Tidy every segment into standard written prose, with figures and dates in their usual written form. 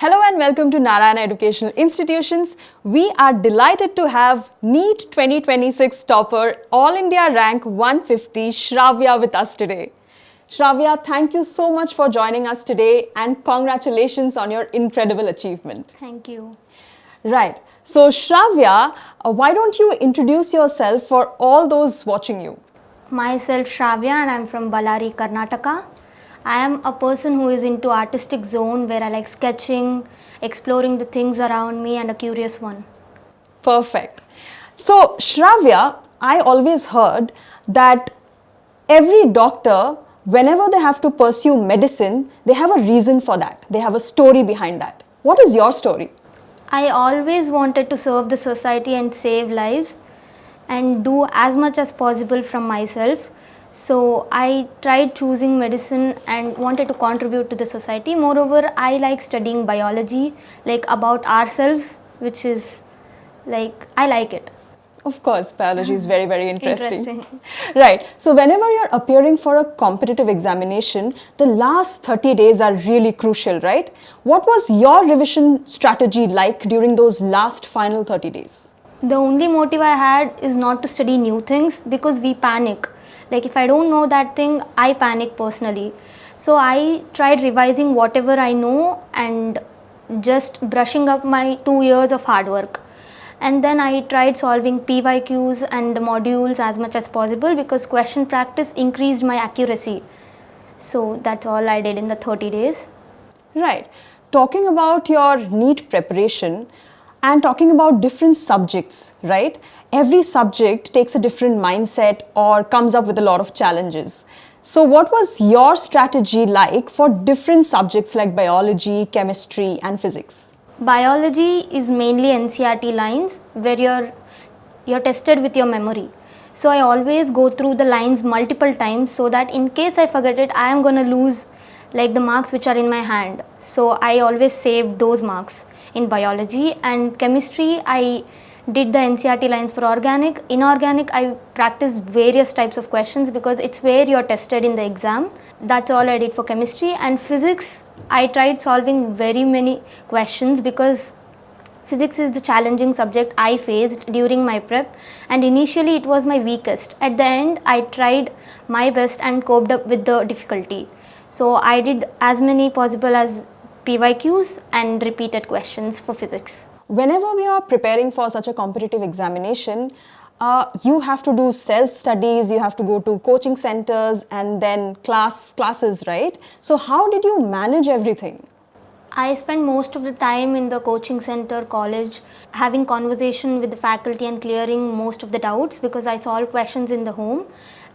Hello and welcome to Narayana Educational Institutions. We are delighted to have NEET 2026 topper, All India rank 150, Shravya with us today. Shravya, thank you so much for joining us today and congratulations on your incredible achievement. Thank you. Right. So Shravya, why don't you introduce yourself for all those watching you? Myself Shravya and I'm from Ballari, Karnataka. I am a person who is into artistic zone where I like sketching, exploring the things around me and a curious one. Perfect. So Shravya, I always heard that every doctor, whenever they have to pursue medicine, they have a reason for that. They have a story behind that. What is your story? I always wanted to serve the society and save lives and do as much as possible from myself. So I tried choosing medicine and wanted to contribute to the society. Moreover, I like studying biology, like about ourselves, which is like, I like it. Of course, biology is very, very interesting. Interesting. Right. So whenever you're appearing for a competitive examination, the last 30 days are really crucial, right? What was your revision strategy like during those last final 30 days? The only motive I had is not to study new things because we panic. Like if I don't know that thing, I panic personally. So I tried revising whatever I know and just brushing up my 2 years of hard work. And then I tried solving PYQs and modules as much as possible because question practice increased my accuracy. So that's all I did in the 30 days. Right. Talking about your NEET preparation and talking about different subjects, right? Every subject takes a different mindset or comes up with a lot of challenges. So what was your strategy like for different subjects like biology, chemistry and physics? Biology is mainly NCERT lines where you're tested with your memory. So I always go through the lines multiple times so that in case I forget it, I am going to lose like the marks which are in my hand. So I always save those marks in biology. And chemistry, I did the NCERT lines for organic. Inorganic, I practiced various types of questions because it's where you're tested in the exam. That's all I did for chemistry. And physics, I tried solving very many questions because physics is the challenging subject I faced during my prep, and initially it was my weakest. At the end, I tried my best and coped up with the difficulty. So I did as many possible as PYQs and repeated questions for physics. Whenever we are preparing for such a competitive examination, you have to do self-studies, you have to go to coaching centers and then classes, right? So how did you manage everything? I spent most of the time in the coaching center, college, having conversation with the faculty and clearing most of the doubts because I solve questions in the home.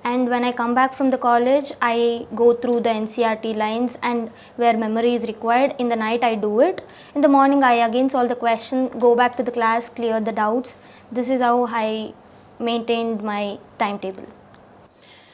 And when I come back from the college, I go through the NCERT lines and where memory is required. In the night, I do it. In the morning, I again solve the question, go back to the class, clear the doubts. This is how I maintained my timetable.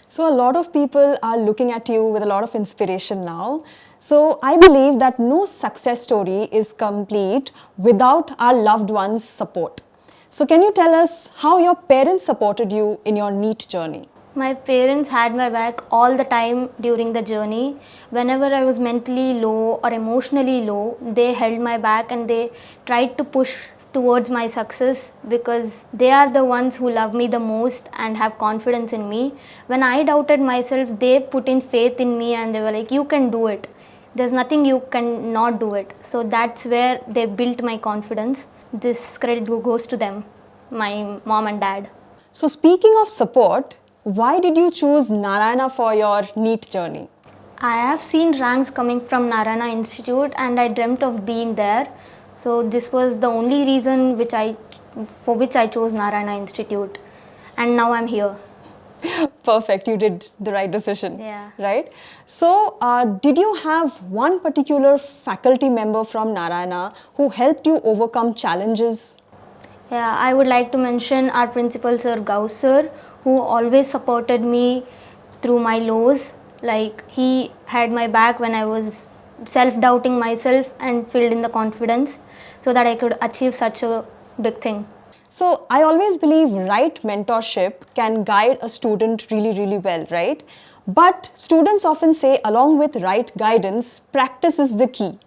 So a lot of people are looking at you with a lot of inspiration now. So I believe that no success story is complete without our loved ones' support. So can you tell us how your parents supported you in your NEET journey? My parents had my back all the time during the journey. Whenever I was mentally low or emotionally low, they held my back and they tried to push towards my success because they are the ones who love me the most and have confidence in me. When I doubted myself, they put in faith in me and they were like, you can do it. There's nothing you can not do it. So that's where they built my confidence. This credit goes to them, my mom and dad. So speaking of support, why did you choose Narayana for your NEET journey? I have seen ranks coming from Narayana Institute and I dreamt of being there. So this was the only reason for which I chose Narayana Institute. And now I'm here. Perfect, you did the right decision. Yeah. Right? So did you have one particular faculty member from Narayana who helped you overcome challenges? Yeah, I would like to mention our principal sir Gauss sir, who always supported me through my lows. Like he had my back when I was self-doubting myself and filled in the confidence so that I could achieve such a big thing. So I always believe right mentorship can guide a student really, really well, right? But students often say along with right guidance, practice is the key.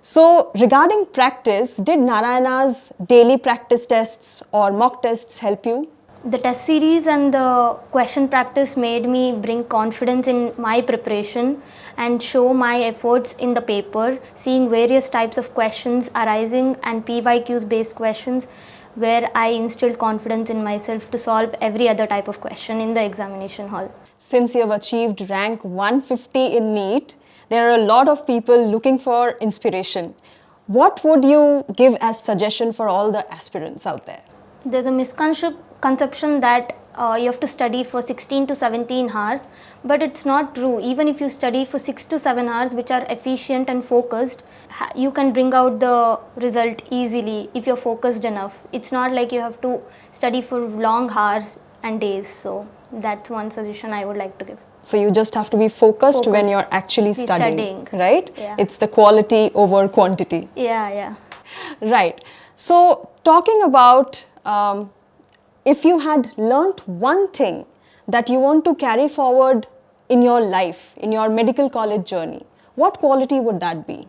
So regarding practice, did Narayana's daily practice tests or mock tests help you? The test series and the question practice made me bring confidence in my preparation and show my efforts in the paper, seeing various types of questions arising and PYQs based questions where I instilled confidence in myself to solve every other type of question in the examination hall. Since you have achieved rank 150 in NEET, there are a lot of people looking for inspiration. What would you give as suggestion for all the aspirants out there? There's a misconception that you have to study for 16 to 17 hours, but it's not true. Even if you study for 6 to 7 hours, which are efficient and focused, you can bring out the result easily if you're focused enough. It's not like you have to study for long hours and days. So that's one suggestion I would like to give. So you just have to be focused when you're actually studying, right? Yeah. It's the quality over quantity. Yeah. Right. So talking about if you had learnt one thing that you want to carry forward in your life, in your medical college journey, what quality would that be?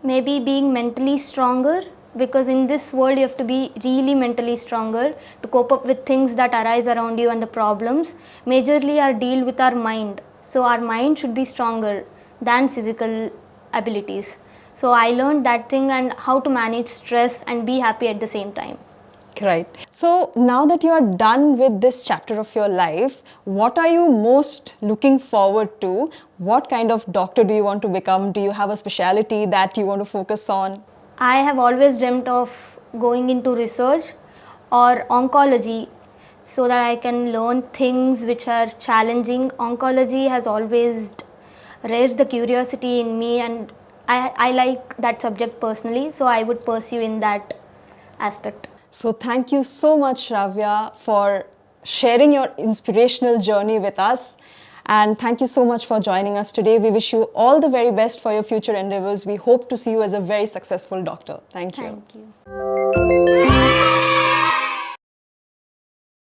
Maybe being mentally stronger, because in this world you have to be really mentally stronger to cope up with things that arise around you and the problems majorly are deal with our mind. So our mind should be stronger than physical abilities. So I learned that thing and how to manage stress and be happy at the same time. Right. So now that you are done with this chapter of your life, what are you most looking forward to? What kind of doctor do you want to become? Do you have a specialty that you want to focus on? I have always dreamt of going into research or oncology so that I can learn things which are challenging. Oncology has always raised the curiosity in me and I like that subject personally, so I would pursue in that aspect. So thank you so much, Shravya, for sharing your inspirational journey with us. And thank you so much for joining us today. We wish you all the very best for your future endeavors. We hope to see you as a very successful doctor. Thank you. Thank you.